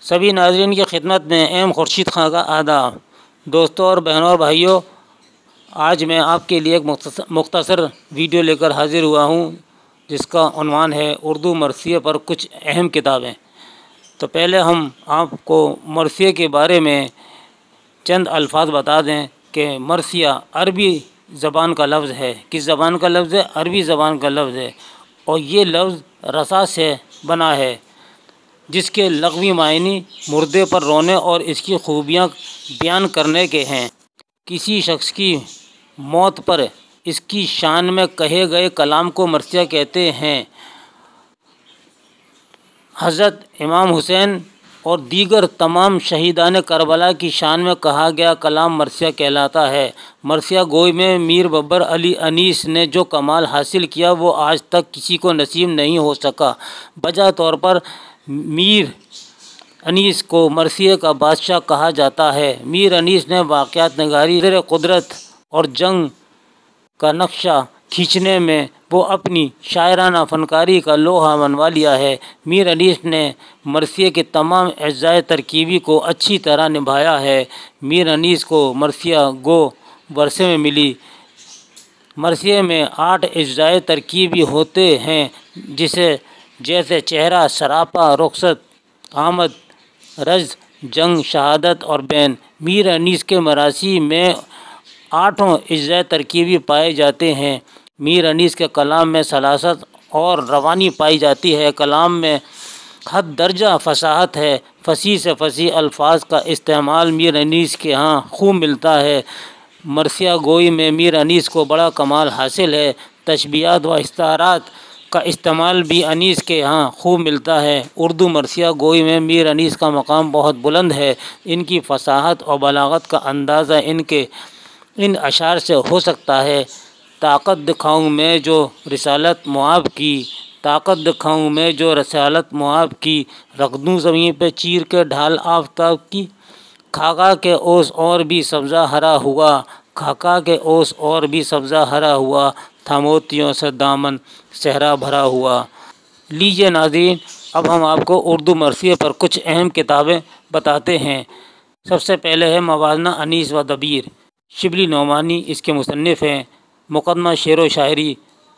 سبھی ناظرین کی خدمت میں ایم خورشید خان کا آداب۔ دوستوں اور بہنوں اور بھائیوں، آج میں آپ کے لیے ایک مختصر ویڈیو لے کر حاضر ہوا ہوں جس کا عنوان ہے اردو مرثیے پر کچھ اہم کتابیں۔ تو پہلے ہم آپ کو مرثیے کے بارے میں چند الفاظ بتا دیں کہ مرثیہ عربی زبان کا لفظ ہے۔ کس زبان کا لفظ ہے؟ عربی زبان کا لفظ ہے، اور یہ لفظ رسا سے بنا ہے جس کے لغوی معنی مردے پر رونے اور اس کی خوبیاں بیان کرنے کے ہیں۔ کسی شخص کی موت پر اس کی شان میں کہے گئے کلام کو مرثیہ کہتے ہیں۔ حضرت امام حسین اور دیگر تمام شہیدان کربلا کی شان میں کہا گیا کلام مرثیہ کہلاتا ہے۔ مرثیہ گوئی میں میر بابر علی انیس نے جو کمال حاصل کیا وہ آج تک کسی کو نصیب نہیں ہو سکا۔ بجا طور پر میر انیس کو مرثیے کا بادشاہ کہا جاتا ہے۔ میر انیس نے واقعات نگاری، زیر قدرت اور جنگ کا نقشہ کھینچنے میں وہ اپنی شاعرانہ فنکاری کا لوہا منوا لیا ہے۔ میر انیس نے مرثیے کے تمام اجزائے ترکیبی کو اچھی طرح نبھایا ہے۔ میر انیس کو مرثیہ گو ورثے میں ملی۔ مرثیے میں 8 اجزائے ترکیبی ہوتے ہیں جیسے چہرہ، سراپا، رخصت، آمد، رجز، جنگ، شہادت اور بین۔ میر انیس کے مراثی میں 8 اجزائے ترکیبی پائے جاتے ہیں۔ میر انیس کے کلام میں سلاست اور روانی پائی جاتی ہے۔ کلام میں حد درجہ فصاحت ہے۔ فصیح سے فصیح الفاظ کا استعمال میر انیس کے ہاں خوب ملتا ہے۔ مرثیہ گوئی میں میر انیس کو بڑا کمال حاصل ہے۔ تشبیہات و استعارات کا استعمال بھی انیس کے ہاں خوب ملتا ہے۔ اردو مرثیہ گوئی میں میر انیس کا مقام بہت بلند ہے۔ ان کی فصاحت اور بلاغت کا اندازہ ان اشعار سے ہو سکتا ہے: طاقت دکھاؤں میں جو رسالت مآب کی، طاقت دکھاؤں میں جو رسالت مآب کی، رکھ دوں زمین پہ چیر کے ڈھال آفتاب کی، خاکہ کے اوس اور بھی سبزہ ہرا ہوا، خاکہ کے اوس اور بھی سبزہ ہرا ہوا، تھا موتیوں سے دامن صحرا بھرا ہوا۔ لیجیے ناظرین، اب ہم آپ کو اردو مرثیے پر کچھ اہم کتابیں بتاتے ہیں۔ سب سے پہلے ہے موازنہ انیس و دبیر، شبلی نعمانی اس کے مصنف ہیں۔ مقدمہ شعر و شاعری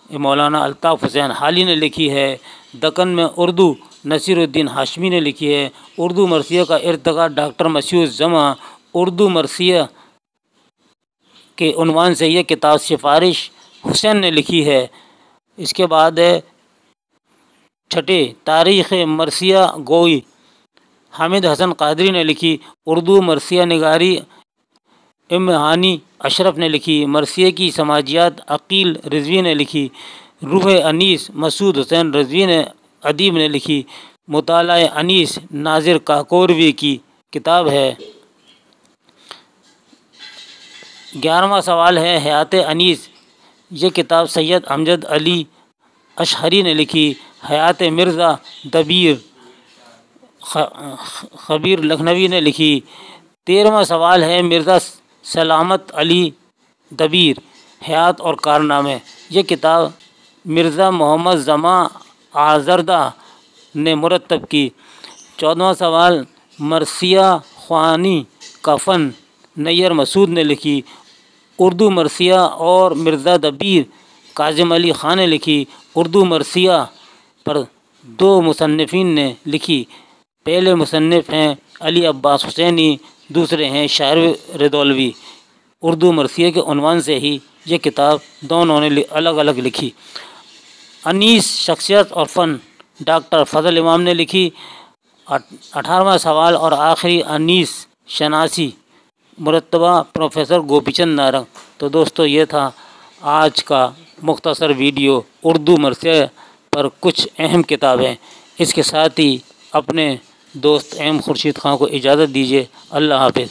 مولانا الطاف حسین حالی نے لکھی ہے۔ دکن میں اردو نصیر الدین ہاشمی نے لکھی ہے۔ اردو مرثیہ کا ارتقاء ڈاکٹر مسیح الزماں اردو مرثیہ کے عنوان سے یہ کتاب سفارش حسین نے لکھی ہے۔ اس کے بعد ہے چھٹے تاریخ مرثیہ گوئی، حامد حسن قادری نے لکھی۔ اردو مرثیہ نگاری امہانی اشرف نے لکھی۔ مرثیے کی سماجیات عقیل رضوی نے لکھی۔ روح انیس مسعود حسین رضوی نے ادیب نے لکھی۔ مطالعہ انیس ناظر کاکوروی کی کتاب ہے۔ 11واں سوال ہے حیات انیس، یہ کتاب سید امجد علی اشہری نے لکھی۔ حیات مرزا دبیر خبیر لکھنوی نے لکھی۔ 13واں سوال ہے مرزا سلامت علی دبیر، حیات اور کارنامے، یہ کتاب مرزا محمد زماں آزردہ نے مرتب کی۔ 14واں سوال مرثیہ خوانی کا فن، نیر مسعود نے لکھی۔ اردو مرثیہ اور مرزا دبیر کاظم علی خان نے لکھی۔ اردو مرثیہ پر 2 مصنفین نے لکھی۔ پہلے مصنف ہیں علی عباس حسینی، دوسرے ہیں شاعر رضولوی۔ اردو مرثیے کے عنوان سے ہی یہ کتاب دونوں نے الگ الگ لکھی۔ انیس شخصیت اور فن، ڈاکٹر فضل امام نے لکھی۔ 18واں سوال اور آخری انیس شناسی، مرتبہ پروفیسر گوپی چند نارنگ۔ تو دوستو یہ تھا آج کا مختصر ویڈیو اردو مرثیہ پر کچھ اہم کتابیں۔ اس کے ساتھ ہی اپنے دوست ایم خورشید خان کو اجازت دیجیے۔ اللہ حافظ۔